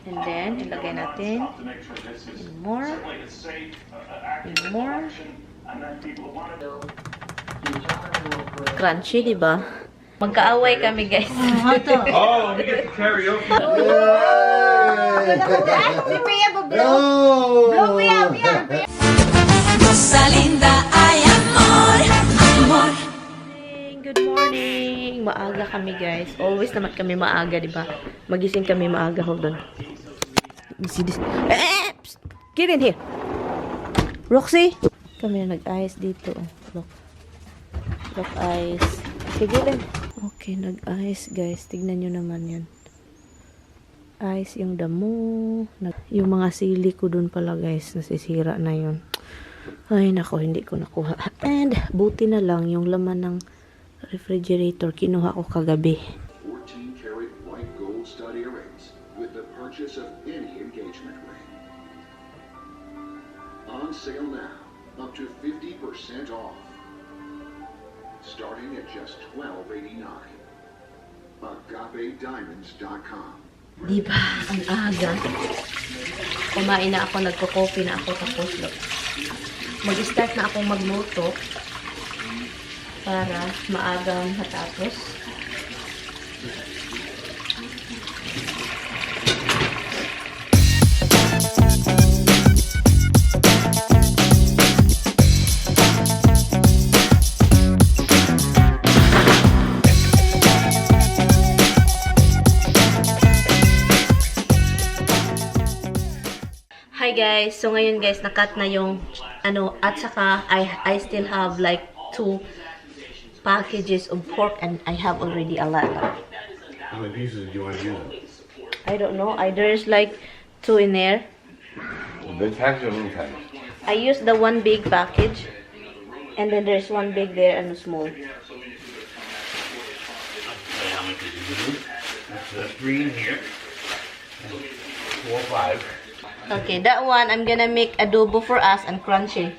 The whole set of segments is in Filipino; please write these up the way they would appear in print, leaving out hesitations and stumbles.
And then, ilagay natin in more. In more. Crunchy, diba? Magkaaway kami, guys. Oh, we get the karaoke. Rosalinda ay amor, amor. Good morning! Maaga kami, guys. Always naman kami maaga, diba? Magising kami maaga. Hold on. See this? Psst! Get in here! Roxy! Kami na nag-ice dito. Look. Look, ice. Sige lang. Okay, nag-ice, guys. Tignan nyo naman yan. Ice yung damo. Yung mga sili ko dun pala, guys. Nasisira na yun. Ay, nako, hindi ko nakuha. And, buti na lang yung laman ng refrigerator, kinuha ko kagabi. 14-karat white gold stud earrings with the purchase of any engagement ring. On sale now, up to 50% off. Starting at just $12.89. AgapeDiamonds.com. Diba? Ang aga. Kumain na ako, nagko-coffee na ako, tapos mag-start na akong magluto para maagang matapos. Hi guys, so ngayon guys, nakat na yung at saka I still have like 2 packages of pork and I have already a lot. How many pieces do you want to use? I don't know, there's like 2 in there. A big package or little package? I used the 1 big package and then there's 1 big there and a small. There's 3 in here. 4 or 5. Okay, that one I'm gonna make adobo for us and crunchy.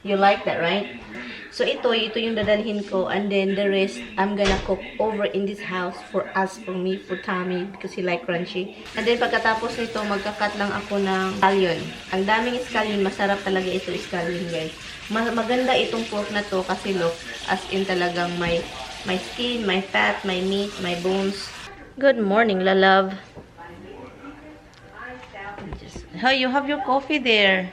You like that, right? So ito yung dadalhin ko, and then the rest I'm gonna cook over in this house for us, for me, for Tommy because he like crunchy. And then pagkatapos nito, magkakat lang ako ng scallion. Ang daming scallion, masarap talaga ito scallion, guys. Maganda itong pork na to kasi look, as in talagang my skin, my fat, my meat, my bones. Good morning, la love. Oh, you have your coffee there.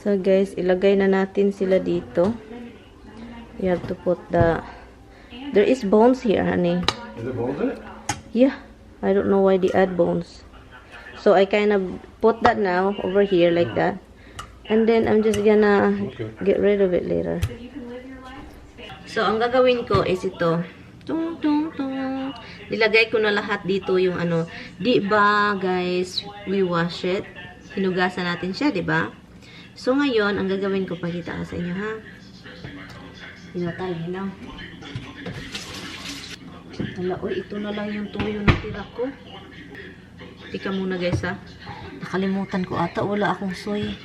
So guys, ilagay na natin sila dito. You have to put there is bones here, honey. Is there bones in it? Yeah, I don't know why they add bones. So I kind of put that now over here like that. And then I'm just gonna get rid of it later. So ang gagawin ko is ito. Tung tung tung. Nilagay ko na lahat dito yung Di ba guys, we wash it. Hinugasan natin siya, di ba? So, ngayon, ang gagawin ko, pakita ko sa inyo, ha? Hinaw. Hala, oy, ito na lang yung tuyo na tira ko. Tika muna, guys, ha? Nakalimutan ko ata, wala akong soy.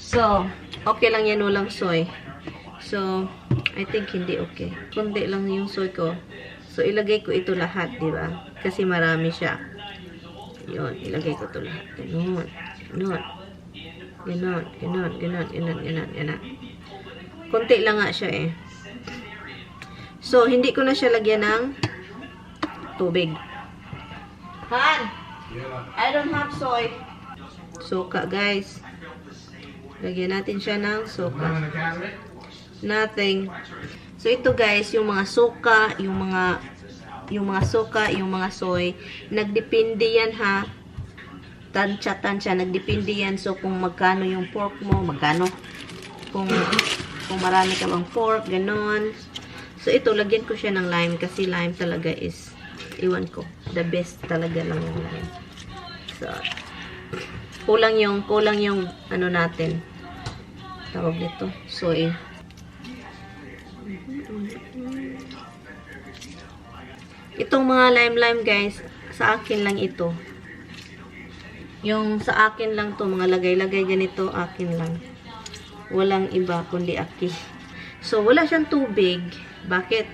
So, okay lang yan, walang soy. So, I think hindi okay. Kundi lang yung soy ko. So, ilagay ko ito lahat, di ba? Kasi marami siya. Yun, ilagay ko ito lahat. Ganun. Ganon. Konti lang nga siya eh. So, hindi ko na siya lagyan ng tubig. Han! I don't have soy. Suka, guys. Lagyan natin siya ng suka. Nothing. So, ito guys, yung mga suka, yung mga soy, nagdepende yan ha. Tansya, nagdepende yan. So, kung magkano yung pork mo, magkano. Kung marami ka bang pork, ganon. So, ito, lagyan ko siya ng lime kasi lime talaga is, iwan ko, the best talaga lang yung lime. So, Kulang yung ano natin. Tawag dito, soy. Itong mga lime guys, sa akin lang ito. Yung sa akin lang to, mga lagay-lagay ganito, akin lang. Walang iba kundi aki. So, wala siyang tubig. Bakit?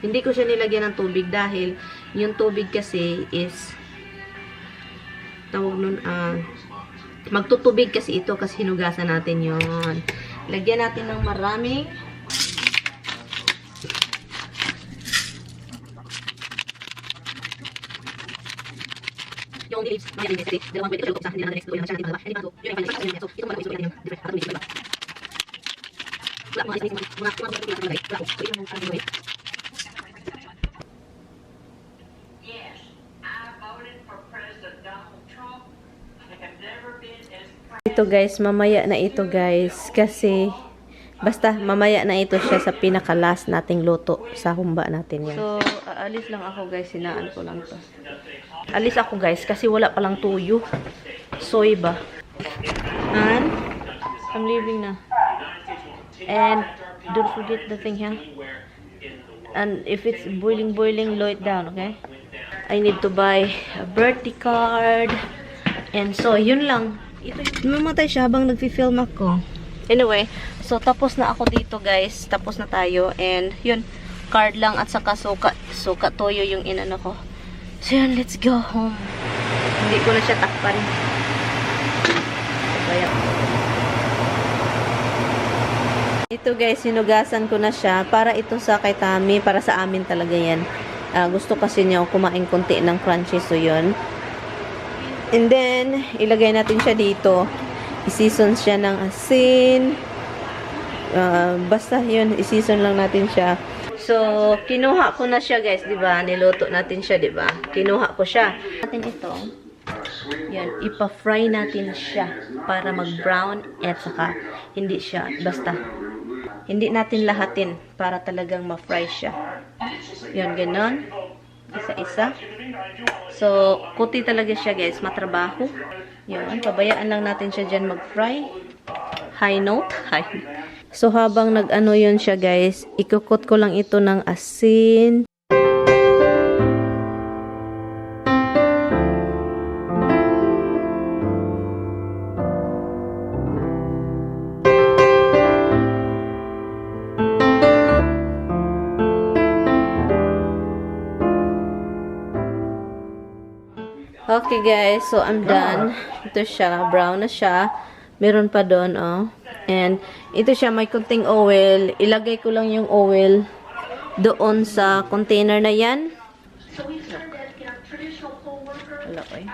Hindi ko siya nilagyan ng tubig dahil yung tubig kasi is tawag nun, magtutubig kasi ito kasi hinugasan natin yon. Lagyan natin ng maraming yung leaves, mga leaves kasi dalawang pwede ko siya hindi na next to yung siya natin malaba. Hindi ba ito? Yun yung final siya. So, ito mga isulit natin yung different patong leaves. Wala mga isip mga wala ko. So, yun yung patong leaves. Yes, I voted for President Donald Trump. I have never been as Ito guys, mamaya na ito guys kasi basta mamaya na ito siya sa pinaka-last nating luto sa humba natin yan. So, aalis lang ako guys, sinaan ko lang to. Alis ako guys kasi wala palang tuyo. Soy ba? And I'm leaving na. And don't forget the thing here. And if it's boiling, lower it down, okay? I need to buy a birthday card. And so, yun lang. Mamatay siya habang nagfi-film ako. Anyway, so tapos na ako dito guys. Tapos na tayo. And yun, card lang at saka suka. Suka toyo yung inano ko. So yun, let's go home. Hindi ko na siya takpan. Kaya. Ito guys, sinugasan ko na siya. Para ito sa kay Tami. Para sa amin talaga yan. Gusto kasi niya kumain konti ng crunchy. So yun. And then, ilagay natin siya dito. I-season siya ng asin. Basta yun, i-season lang natin siya. So, kinuha ko na siya guys, di ba? Niluto natin siya, di ba? Kinuha ko siya. Natin ito. Yan, ipa-fry natin siya para mag-brown at saka hindi siya basta. Hindi natin lahatin para talagang ma-fry siya. Yan, ganon. Isa-isa. So, kuti talaga siya guys, matrabaho. Yan, pabayaan lang natin siya dyan mag-fry. High note. So, habang nag-ano yun siya guys, ikukot ko lang ito ng asin. Okay guys, so I'm done. Ito siya, brown na siya. Meron pa doon, oh. And ito siya, may kunting oil. Ilagay ko lang yung oil doon sa container na yan. Wala ko eh.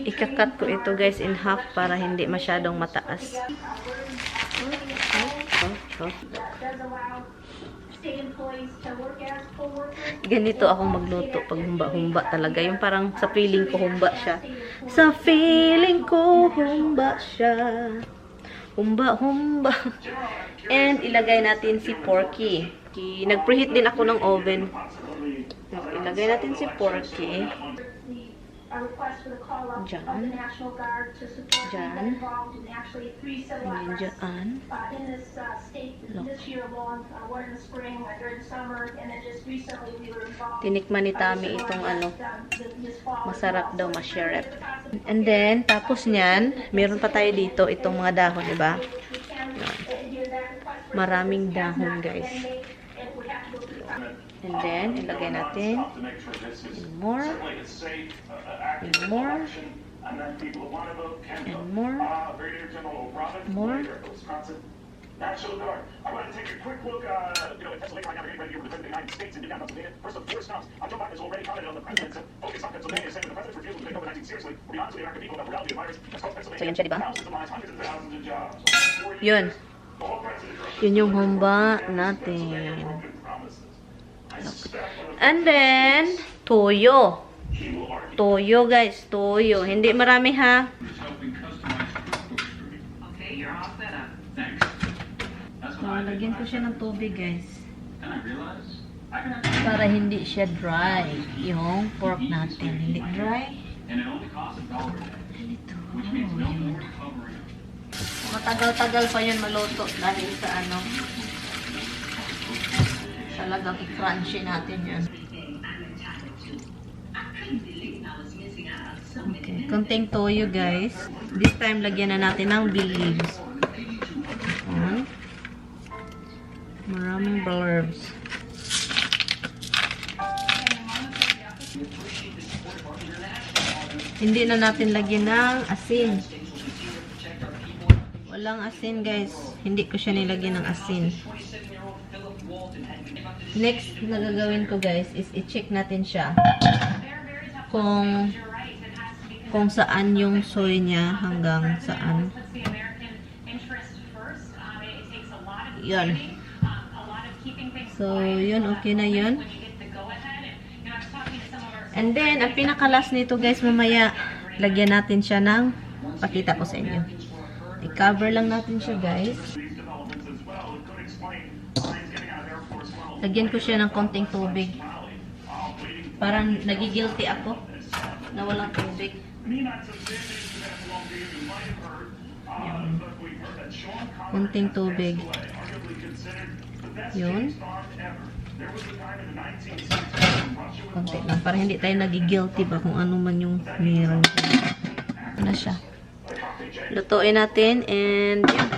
Ikakat ko ito guys in half para hindi masyadong mataas. Ganito ako magluto pag humba-humba talaga. Yung parang sa feeling ko humba siya. Sa feeling ko humba siya. Humba-humba. And ilagay natin si Porky. Nag-preheat din ako ng oven. Ilagay natin si Porky. Diyan. Diyan. Ayan, diyan. Tinikman ni Tami itong ano. Masarap daw, masyarap. And then, tapos niyan, meron pa tayo dito itong mga dahon, diba? Maraming dahon, guys. And then, ilagay natin. And more. And more. And more. More. National Guard. I want to take a quick look, in Pennsylvania right now, they're getting ready to the President of the United States and do down Pennsylvania. First of four stops. Joe Biden has already commented on the president's focus on Pennsylvania, saying that the president's refusal to take COVID-19 seriously will be honest with the American people about the reality of the virus. That's caused Pennsylvania So, yun siya, diba? thousands of lives, hundreds of thousands of jobs. Yun. Yun yung humba natin. And then, toyo. Toyo, guys. Toyo. Hindi marami, ha? okay. You're all set up. Lagyan ko siya ng tubig, guys. Para hindi siya dry. Yung pork natin. Hindi dry. And Matagal-tagal pa yun maluto dahil sa ano. Talagang i-crunchy natin yan. Okay, konting toyo guys. This time lagyan na natin ng bay leaves. Ayan. Maraming herbs. Hindi na natin lagyan ng asin. Walang asin guys. Hindi ko siya nilagyan ng asin. Next na gagawin ko guys is i-check natin siya. Kung saan yung soy niya hanggang saan. Yan. So, yun. Okay na yun. And then, ang pinakalas nito guys, mamaya, lagyan natin siya ng, pakita ko sa inyo. I-cover lang natin siya guys. Lagyan ko siya ng konting tubig. Parang nagigilty ako na walang tubig. Yan. Konting tubig. Yun. Konti lang. Para hindi tayo nagigilty ba kung ano man yung meron. Ano siya. Lutuin natin and yun.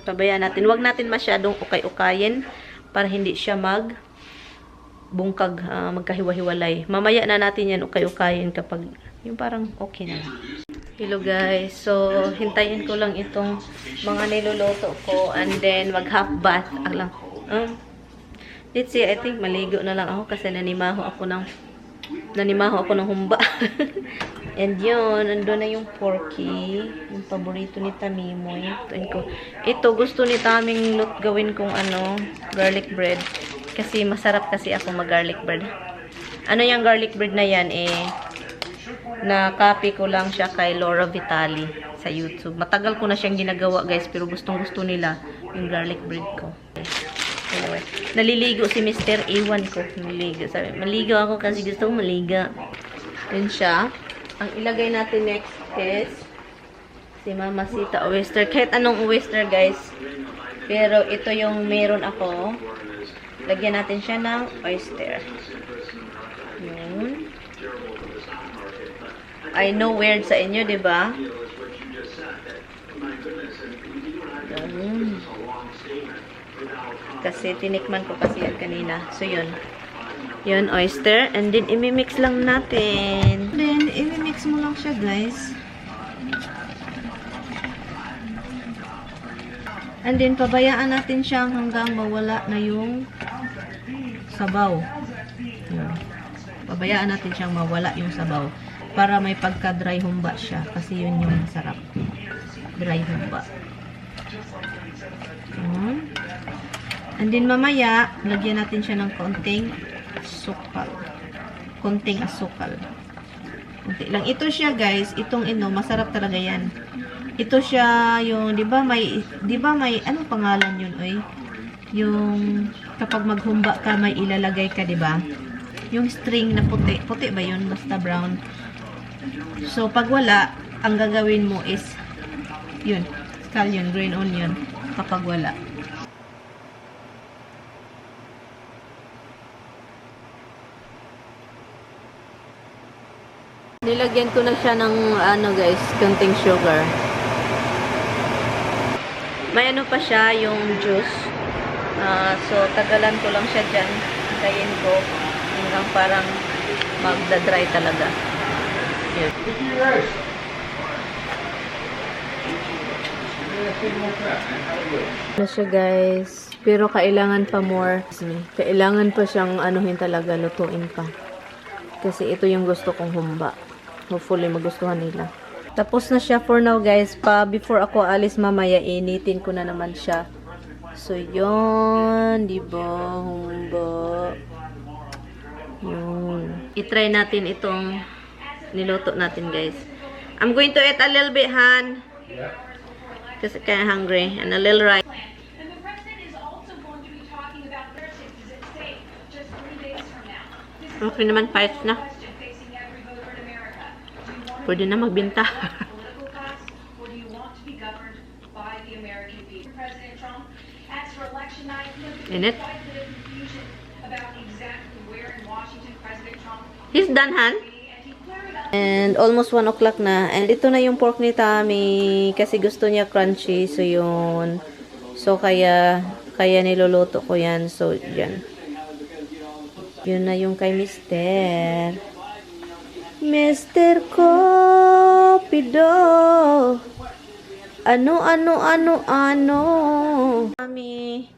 Pabayaan natin. Huwag natin masyadong ukay-ukayin para hindi siya bungkag, magkahiwa-hiwalay. Mamaya na natin yan ukay-ukayin kapag yung parang okay na. Hello guys. So, hintayin ko lang itong mga niluluto ko and then mag-half bath. Let's see, I think maligo na lang ako kasi nanimaho ako ng humba. And yun, nandun na yung porky, yung paborito ni Tamimoy. Ito gusto ni Taming gawin kong garlic bread. Kasi masarap kasi ako mag-garlic bread. Ano yung garlic bread na yan na-copy ko lang siya kay Laura Vitali sa YouTube. Matagal ko na siyang ginagawa guys, pero gustong-gusto nila yung garlic bread ko. Anyway, naliligo si Mr. Iwan ko. Naliligo. Sabi, maligo ako kasi gusto kong maliga. Yun siya. Ang ilagay natin next is si Mamacita oyster. Kahit anong oyster guys. Pero ito yung meron ako. Lagyan natin siya ng oyster. Yun. I know weird sa inyo, diba? Yun. Kasi tinikman ko kasi yan kanina. So, yun. Yun, oyster. And then, imimix lang natin. Then, imimix mo lang siya, guys. And then, pabayaan natin siya hanggang mawala na yung sabaw. Yun. Pabayaan natin siyang mawala yung sabaw. Para may pagka-dry humba siya. Kasi yun yung masarap. Dry humba. Yun. And then mamaya, lagyan natin siya ng konting asukal. Konting asukal. Konti lang. Ito siya guys, itong masarap talaga yan. Ito siya yung, di ba may, anong pangalan yun, oy? Yung, kapag maghumba ka, may ilalagay ka, di ba? Yung string na puti. Puti ba yun? Basta brown. So, pag wala, ang gagawin mo is, yun, scallion, green onion, kapag wala. Nilagyan ko na siya ng guys, konting sugar. May pa siya yung juice. So tagalan ko lang siya diyan. Hintayin ko hanggang parang magda-dry talaga. Yun. Na siya guys. Pero kailangan pa more. Kailangan pa siyang anuhin talaga, lutuin pa. Kasi ito yung gusto kong humba. Hopefully magustuhan nila. Tapos na siya for now guys. Before ako alis mamaya, initin ko na naman siya. So yun, diba? Humba. Yun. I-try natin itong niluto natin guys. I'm going to eat a little bit, Han. Kasi kaya hungry. And a little rice. And the president is also going to be talking about Brexit. Is it safe just 3 days from now? This is Okay naman, pahit na. question facing every voter in America. Do you want Pwede na magbinta. political class, or do you want to be governed by In it? about exactly where in Washington President Trump He's done, Han? And almost 1 o'clock na. And ito na yung pork ni Tommy. Kasi gusto niya crunchy. So, yun. So, kaya niluluto ko yan. So, yan. Yun na yung kay Mr. Mr. Copido. Ano. Tommy.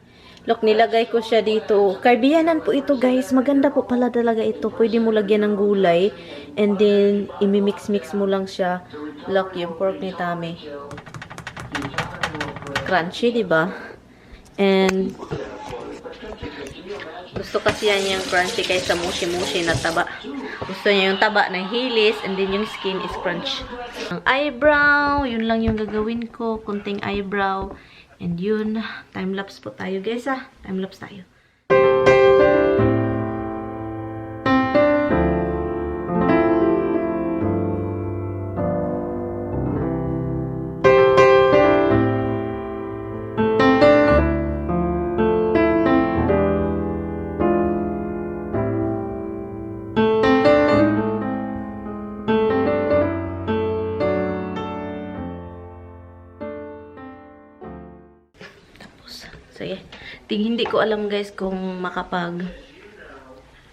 Look, nilagay ko siya dito. Caribbeanan po ito, guys. Maganda po pala talaga ito. Pwede mo lagyan ng gulay. And then, imimix-mix mo lang siya. Look, yung pork ni Tommy. Crunchy, diba? And, gusto kasi yan yung crunchy kaysa mushi-mushi na taba. Gusto niya yung taba ng hilis. And then, yung skin is crunch. Ang eyebrow, yun lang yung gagawin ko. Kunting eyebrow. And yun, time-lapse po tayo guys time-lapse tayo. Sige. Hindi ko alam guys kung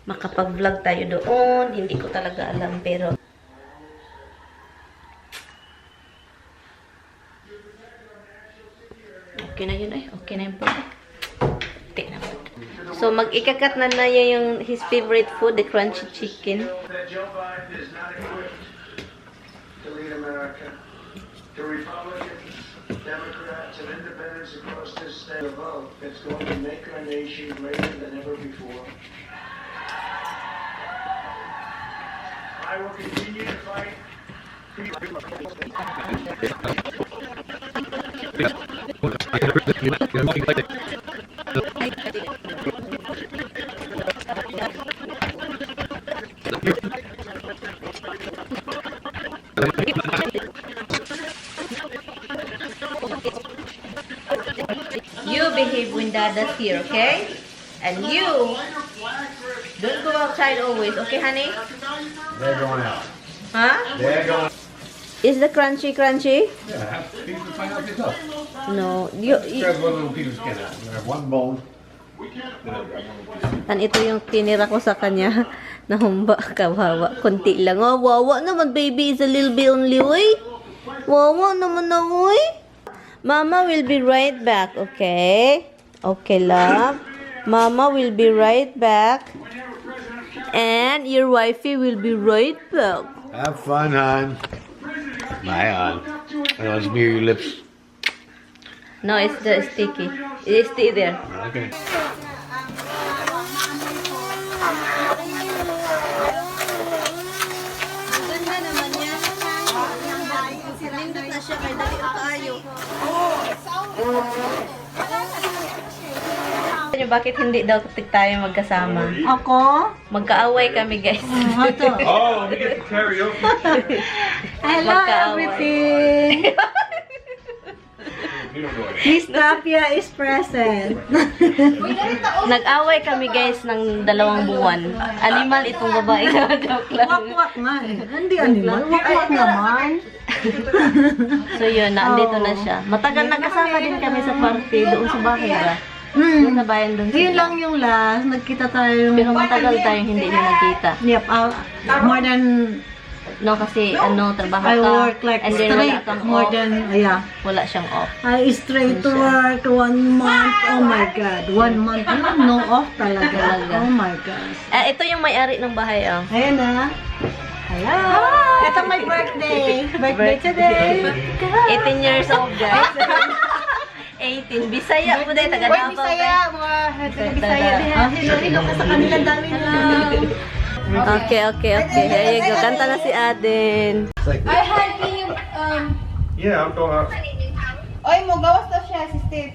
makapag-vlog tayo doon. Hindi ko talaga alam pero okay na yun Okay na yun po. So mag-ikakat na yung his favorite food, the crunchy chicken. That Joe Biden is not equipped to lead America. To Republicans, Democrats, and independents across this state, a vote that's going to make our nation greater than ever before. I will continue to fight. You behave when Dada's here, okay? And you don't go outside always, okay, honey? They're going out. Huh? They're going. Is the crunchy? Yeah, have a piece to find out yourself. No. You, Grab one little piece of skin out. You have one bone. and ito yung tinira ko sa kanya. Nahumba, kawawa. Kunti lang. Oh, wawa naman, baby. It's a little bit only, oy. Wawa naman na, oy. Mama will be right back, okay? Okay, love. Mama will be right back. And your wifey will be right back. Have fun, hon. My hon. Let's smear your lips. No, it's the sticky. It stay there. Okay. Ganda naman yan. Nindot na siya kay dali tayo. Bakit hindi daw tayo magkasama? Ako? Magkaaway kami, guys. Oh, we get the karaoke. Hello everything! Miss Tapia is present. Nag-away kami, guys, ng 2 buwan. Animal itong babae. Joke lang. Wakwak nga eh. Hindi animal. Wakwak naman. So yun, nandito na siya. Matagal nagkasama din kami sa party doon sa bahay ba? Doon sa bayan doon Yun sila. lang yung last. Nagkita tayo. Pero matagal tayong hindi na nagkita. Yep, more than No, kasi trabaho I ka. work like and then wala straight. kang More off. than, yeah. Wala siyang off. I straight to work 1 month. Oh my God. 1 month. No off talaga. Oh my gosh. Ito yung may-ari ng bahay, oh. Ayan na. Hello! Ito my birthday. Birthday today. 18 years old, guys. 18. Bisaya po dahil taga Davao. Bisaya. Mga Bisaya. Hilo-hilo ka sa kanila. Dami lang. Okay. Here you go. Kanta na si Aden. Ay, hi, can you, Yeah, I'm going out. oy, mo, gawas daw siya, si Steve.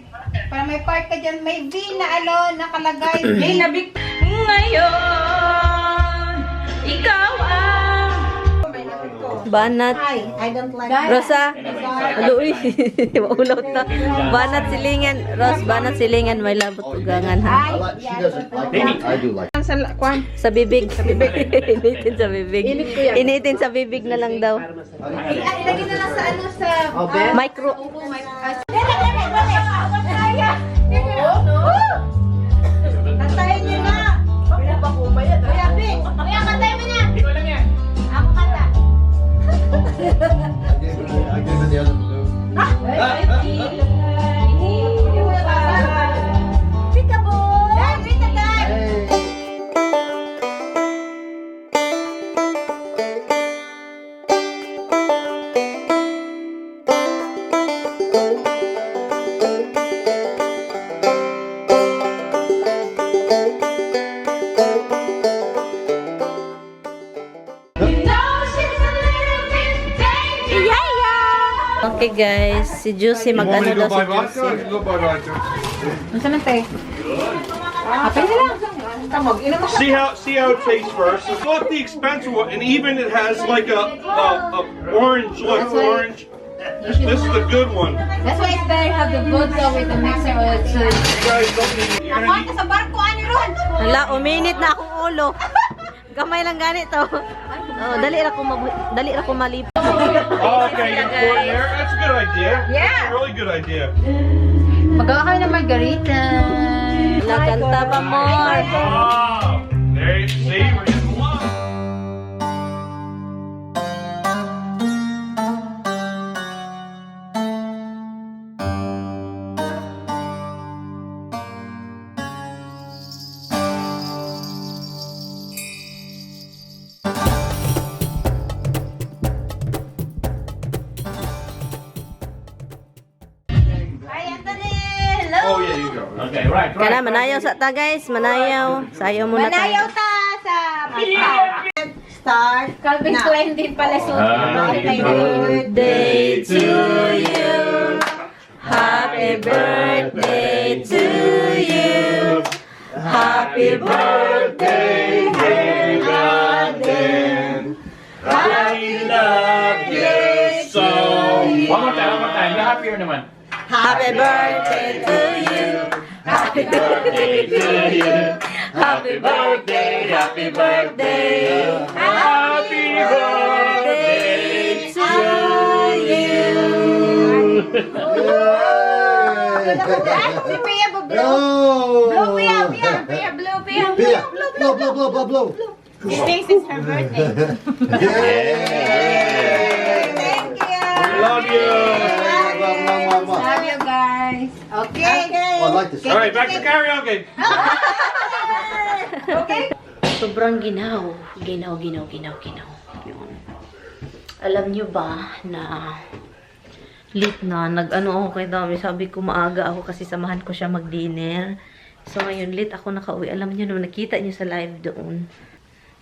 Para may part ka dyan, may V na nakalagay. Hey, nabik. Ngayon, ikaw ang banat. Hi, I don't like Rosa, aluy, maulot na. Banat silingan, Ros, banat silingan, may labot ugangan ha. She doesn't like it. I do like it. Sa bibig. Initin sa bibig. Initin sa bibig na lang daw. Ilagay na lang sa ano sa... Micro. Kantayin niyo na! Kuya Vic! Kuya, kantayin mo na! Hindi ko lang yan. Ako kanta. I gave her the other blue. Peekaboo! Dad, wait a time! Okay guys, si Juicy mag-ano daw si Juicy. Nasaan na tayo? Kapay na lang. Tamog, ina mo siya. See how it tastes first. It's not the expensive one, and even it has like a orange, look, orange. This is the good one. That's why it's better have the vodka with the mixer oil too. You guys don't need. You're gonna need. Sa barko, ano ron? Hala, uminit na akong ulo. Gamay lang ganito. Oh, dali ra ko malip. Oh, okay, you pour it there. That's a good idea. Yeah. That's a really good idea. Magawa kami ng margarita. Wala kanta pa more. Oh, there you see, we're getting one. Hi, Anthony! Hello! Oh yeah, you go. Okay, right, Kana manayaw sa ta guys, manayaw. Sayaw muna Manayaw tayo. ta sa pita. Start. Calvin Klein din pala so. Happy Birthday to you. Happy birthday to you. Happy birthday, dear Godin. I love you so. One more time. You're happier naman. Happy birthday to you. Happy birthday to you. Happy birthday, happy birthday. Happy birthday to you. Si Pia, blow. No! Blow, Pia, blow, Pia. Pia! Blow, blow, blow, blow, blow! This is her birthday. Thank you. Love you. Love you guys. Okay. Oh, I like this. All right, back to karaoke. Okay. Sobrang ginaw. Ginaw. Yun. Alam nyo ba na late na, nag-ano ako kay Dami, sabi ko maaga ako kasi samahan ko siya mag-dinner. So ngayon, late ako nakauwi. Alam niyo naman, nakita niyo sa live doon.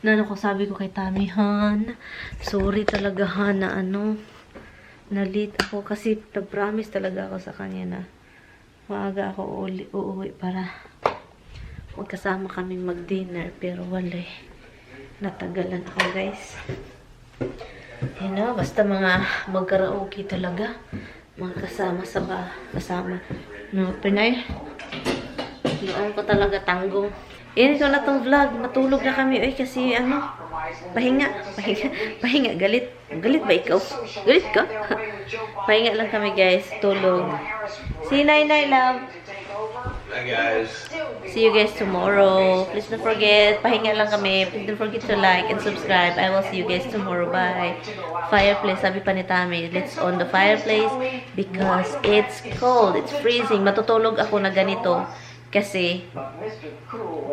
Na ako, sabi ko kay Tami, Han, sorry talaga Han na na late ako kasi nag-promise talaga ako sa kanya na maaga ako uuwi para magkasama kaming mag-dinner. Pero wala eh. Natagalan ako guys. You know, basta mga mag-karaoke talaga. Mga kasama sa kasama. No, Pinay. Noon ko talaga tanggong. Yan ito na tong vlog. Matulog na kami. Ay, kasi pahinga. Galit ba ikaw? Galit ka? Pahinga lang kami guys. Tulog. See you, Nay, love. Hi guys. See you guys tomorrow. Please don't forget. Pahinga lang kami. Please don't forget to like and subscribe. I will see you guys tomorrow. Bye. Fireplace. Sabi pa ni Tami, let's on the fireplace because it's cold. It's freezing. Matutulog ako na ganito kasi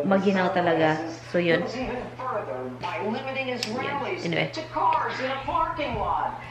maginaw talaga. So yun. Anyway. To cars in a parking lot.